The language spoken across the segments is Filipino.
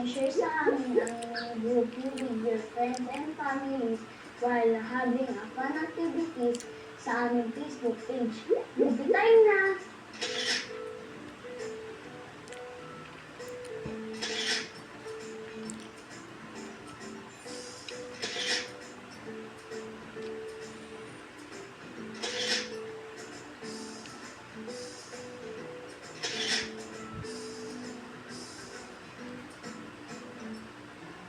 share sa amin ang group with your friends and families while having a fun activities sa aming Facebook page. Movie time na!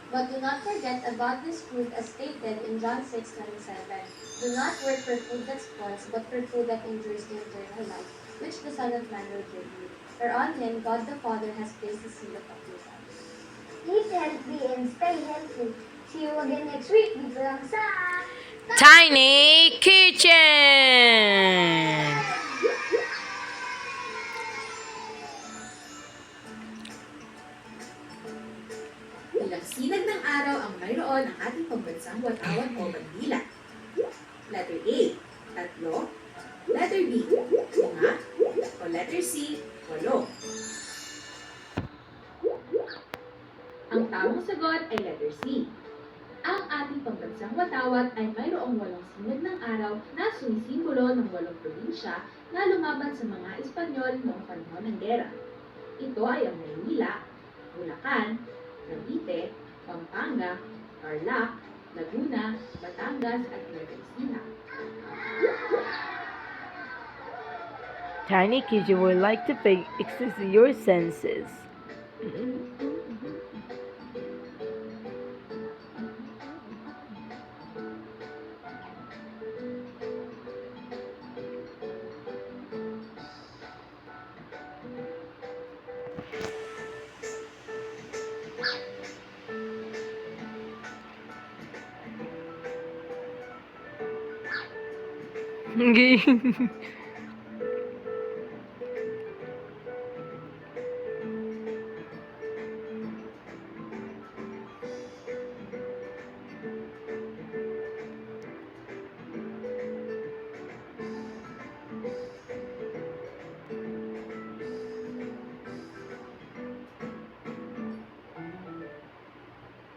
But do not forget about this food as stated in John 6:27. Do not work for food that spoils, but for food that endures to eternal life, which the Son of Man will give you. For on him God the Father has placed the seal of approval. Eat healthy and stay healthy. See you again next week dito lang sa Tiny Kitchen! Ilang sinag ng araw ang mayroon ang ating pambansang watawat o bandila. Letter A, 3. Letter B, 5. O letter C, 8. Ang tamang sagot ay letter C. Ang ating pambansang watawat ay mayroong 8 sinag ng araw na sumisimbolo ng 8 probinsya na lumaban sa mga Espanyol noong panahon ng gera. Ito ay ang Maynila, Bulacan, Cavite, Pampanga, Tarlac, Laguna, Batangas at Nueva Ecija. Tiny Kitchen would like to fix your senses. Okay.